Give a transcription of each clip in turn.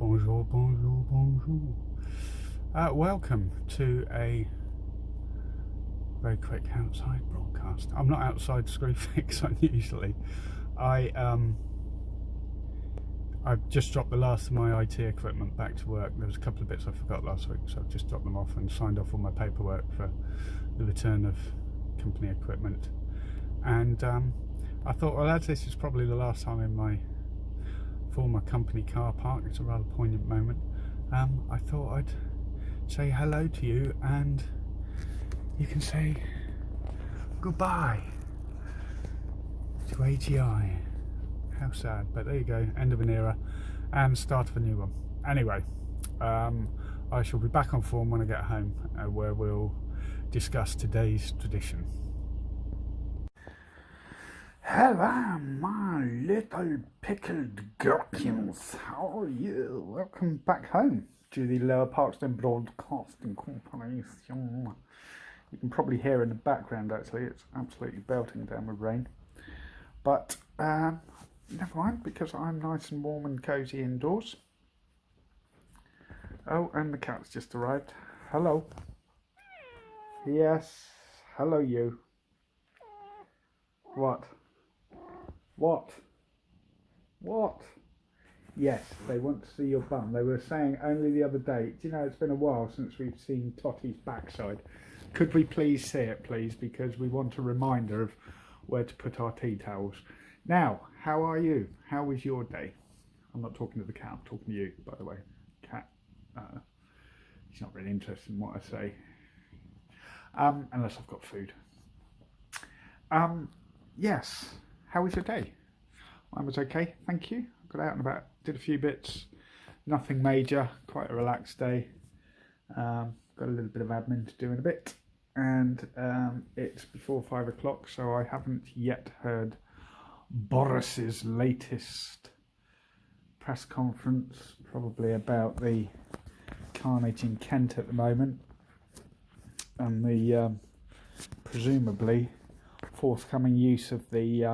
Bonjour, bonjour, bonjour. Welcome to a very quick outside broadcast. I'm not outside Screwfix unusually. I've just dropped the last of my IT equipment back to work. There was a couple of bits I forgot last week, so I've just dropped them off and signed off all my paperwork for the return of company equipment. And I thought, well, as this is probably the last time in my former company car park, it's a rather poignant moment. I thought I'd say hello to you, and you can say goodbye to AGI. How sad, but there you go. End of an era and start of a new one. Anyway, I shall be back on form when I get home, where we'll discuss today's tradition. Hello, my little pickled gherkins. How are you? Welcome back home to the Lower Parkston Broadcasting Corporation. You can probably hear in the background, actually, it's absolutely belting down with rain. But never mind, because I'm nice and warm and cosy indoors. Oh, and the cat's just arrived. Hello. Yes. Hello, you. What? What? Yes, they want to see your bum. They were saying only the other day, do you know, it's been a while since we've seen Totty's backside. Could we please see it, please? Because we want a reminder of where to put our tea towels. Now, how are you? How was your day? I'm not talking to the cat, I'm talking to you, by the way. Cat, he's not really interested in what I say. Unless I've got food. Yes. How was your day? Mine was okay, thank you. Got out and about, did a few bits, nothing major, quite a relaxed day. Got a little bit of admin to do in a bit, and it's before 5 o'clock, so I haven't yet heard Boris's latest press conference, probably about the carnage in Kent at the moment, and the presumably forthcoming use of the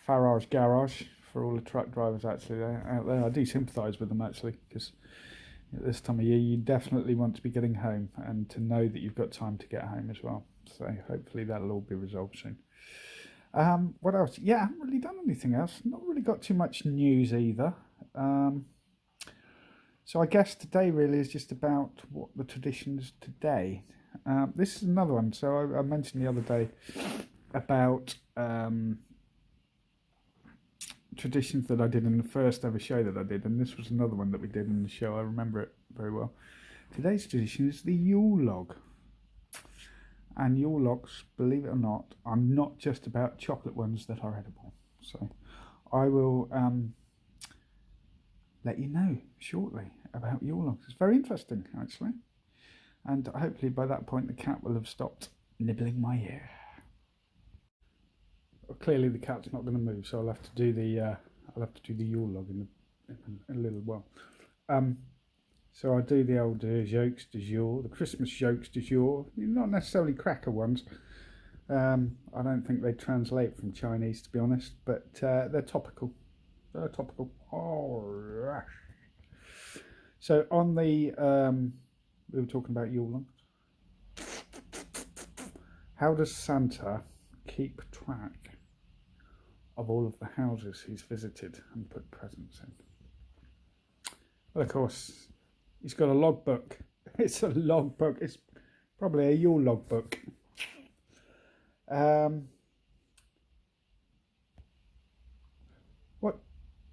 Farage garage for all the truck drivers actually out there. I do sympathise with them actually, because at this time of year you definitely want to be getting home and to know that you've got time to get home as well. So hopefully that'll all be resolved soon. What else? Yeah, I haven't really done anything else. Not really got too much news either. So I guess today really is just about what the traditions today. This is another one. So I mentioned the other day about traditions that I did in the first ever show that I did, and this was another one that we did in the show. I remember it very well. Today's tradition is the Yule log. And Yule logs, believe it or not, are not just about chocolate ones that are edible. So I will let you know shortly about Yule logs. It's very interesting, actually. And hopefully by that point the cat will have stopped nibbling my ear. Well, clearly the cat's not going to move, so I'll have to do the Yule log in a little while. So I do the old jokes du jour, the Christmas jokes du jour, not necessarily cracker ones. I don't think they translate from Chinese, to be honest, but they're topical. They're topical. Oh, rush. So on the, we were talking about Yule logs. How does Santa keep track of all of the houses he's visited and put presents in? Well, of course, he's got a logbook. It's a logbook. It's probably a Yule logbook. What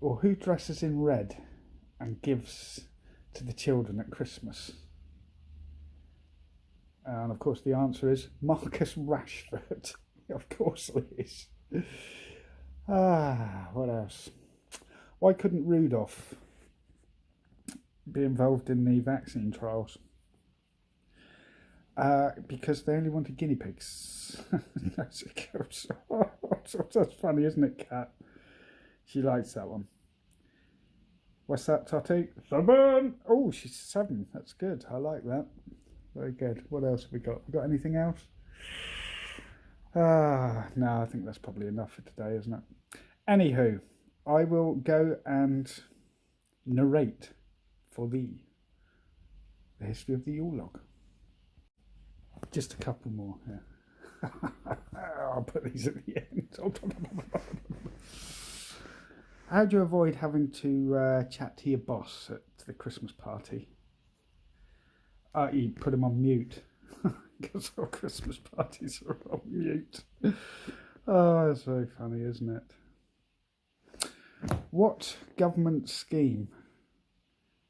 or who dresses in red and gives to the children at Christmas? And of course, the answer is Marcus Rashford. Of course it is. What else? Why couldn't Rudolph be involved in the vaccine trials? Because they only wanted guinea pigs. That's funny, isn't it, Kat? She likes that one. What's that, Totty? 7! Oh, she's 7. That's good. I like that. Very good. What else have we got? We got anything else? No, I think that's probably enough for today, isn't it? Anywho, I will go and narrate for thee the history of the Yule log. Just a couple more. Yeah. I'll put these at the end. How do you avoid having to chat to your boss at the Christmas party? You put him on mute. Because all Christmas parties are on mute. Oh, that's very funny, isn't it? What government scheme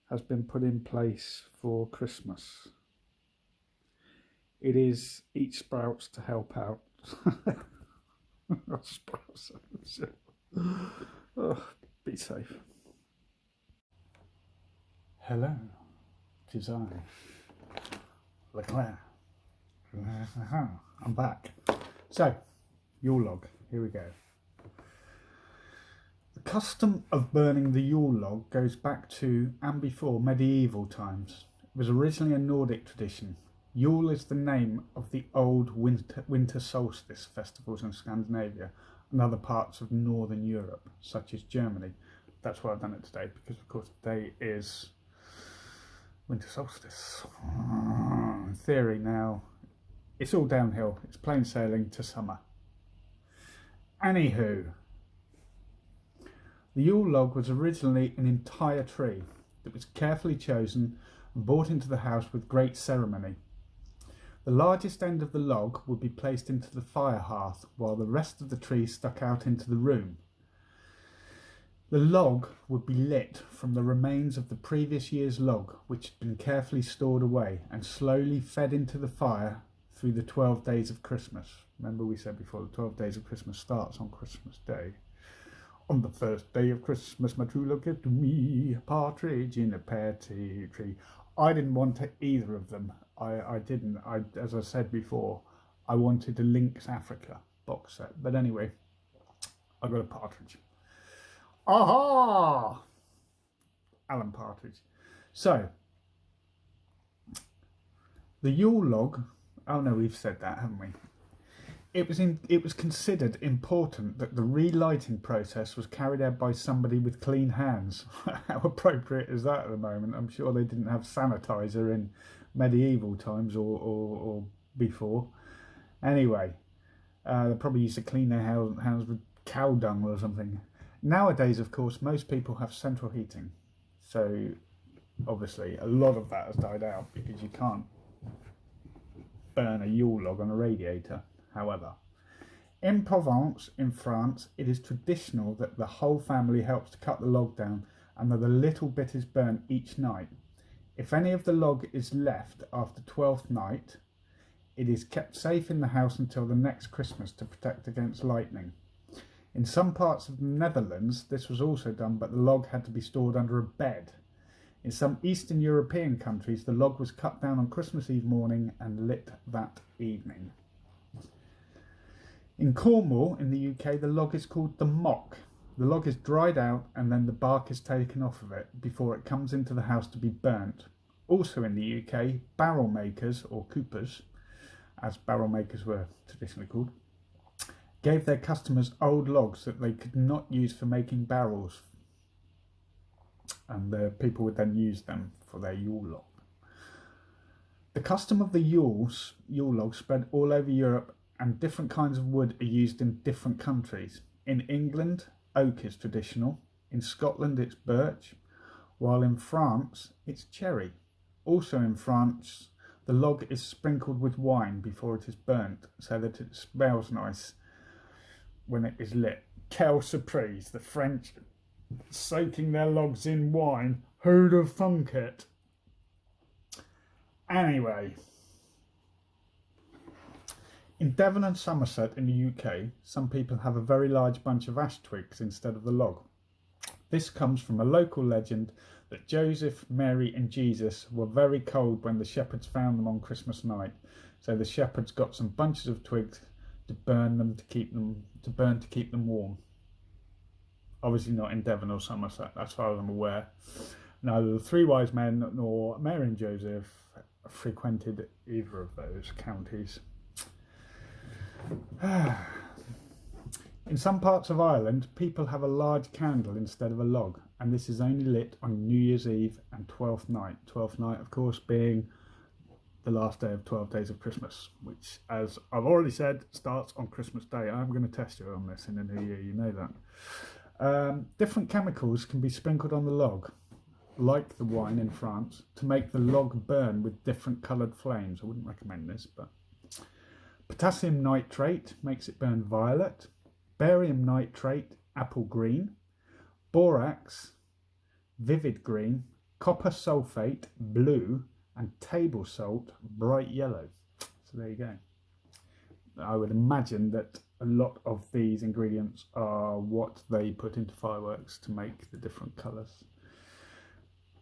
has been put in place for Christmas? It is Eat Sprouts to help out. Sprouts. Oh, be safe. Hello, it is I, Leclerc. I'm back. So, Yule log, here we go. The custom of burning the Yule log goes back to and before medieval times. It was originally a Nordic tradition. Yule is the name of the old winter solstice festivals in Scandinavia and other parts of northern Europe, such as Germany. That's why I've done it today, because of course today is winter solstice. In theory now, it's all downhill. It's plain sailing to summer. Anywho, the Yule log was originally an entire tree that was carefully chosen and brought into the house with great ceremony. The largest end of the log would be placed into the fire hearth, while the rest of the tree stuck out into the room. The log would be lit from the remains of the previous year's log, which had been carefully stored away, and slowly fed into the fire through the 12 days of Christmas. Remember we said before, the 12 days of Christmas starts on Christmas Day. On the first day of Christmas, my true love gave to me a partridge in a pear tree. I didn't want either of them. I didn't. As I said before, I wanted a Lynx Africa box set. But anyway, I got a partridge. Aha! Alan Partridge. So, the Yule log. Oh no, we've said that, haven't we? It was considered important that the relighting process was carried out by somebody with clean hands. How appropriate is that at the moment? I'm sure they didn't have sanitizer in medieval times or before. Anyway, they probably used to clean their hands with cow dung or something. Nowadays, of course, most people have central heating. So, obviously, a lot of that has died out because you can't burn a Yule log on a radiator. However, in Provence, in France, it is traditional that the whole family helps to cut the log down and that a little bit is burnt each night. If any of the log is left after 12th night, it is kept safe in the house until the next Christmas to protect against lightning. In some parts of the Netherlands, this was also done, but the log had to be stored under a bed. In some Eastern European countries, the log was cut down on Christmas Eve morning and lit that evening. In Cornwall, in the UK, the log is called the mock. The log is dried out and then the bark is taken off of it before it comes into the house to be burnt. Also in the UK, barrel makers, or coopers, as barrel makers were traditionally called, gave their customers old logs that they could not use for making barrels, and the people would then use them for their Yule log. The custom of the Yule log spread all over Europe, and different kinds of wood are used in different countries. In England, oak is traditional. In Scotland, it's birch, while in France, it's cherry. Also in France, the log is sprinkled with wine before it is burnt, so that it smells nice when it is lit. Quelle surprise, the French soaking their logs in wine. Who'd have thunk it? Anyway, in Devon and Somerset in the UK, some people have a very large bunch of ash twigs instead of the log. This comes from a local legend that Joseph, Mary and Jesus were very cold when the shepherds found them on Christmas night. So the shepherds got some bunches of twigs to keep them warm. Obviously not in Devon or Somerset, as far as I'm aware. Neither the three wise men nor Mary and Joseph frequented either of those counties. In some parts of Ireland, people have a large candle instead of a log, and this is only lit on New Year's Eve and Twelfth Night. Twelfth Night, of course, being the last day of 12 days of Christmas, which, as I've already said, starts on Christmas Day. I'm going to test you on this in the new year, you know that. Different chemicals can be sprinkled on the log, like the wine in France, to make the log burn with different coloured flames. I wouldn't recommend this, but potassium nitrate makes it burn violet, barium nitrate, apple green, borax, vivid green, copper sulfate, blue, and table salt, bright yellow. So there you go. I would imagine that a lot of these ingredients are what they put into fireworks to make the different colours.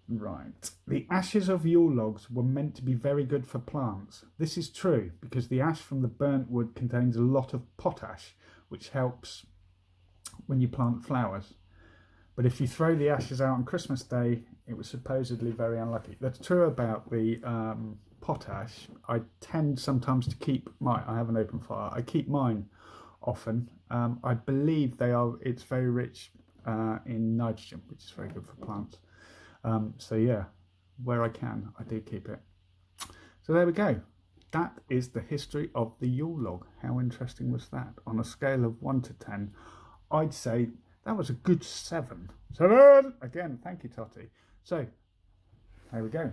Right. The ashes of Yule logs were meant to be very good for plants. This is true because the ash from the burnt wood contains a lot of potash, which helps when you plant flowers. But if you throw the ashes out on Christmas Day, it was supposedly very unlucky. That's true about the potash. I tend sometimes to keep I have an open fire. I keep mine often. I believe it's very rich in nitrogen, which is very good for plants. So yeah, where I can, I do keep it. So there we go. That is the history of the Yule log. How interesting was that? On a scale of 1 to 10, I'd say that was a good 7. 7! Again, thank you, Totty. So, there we go.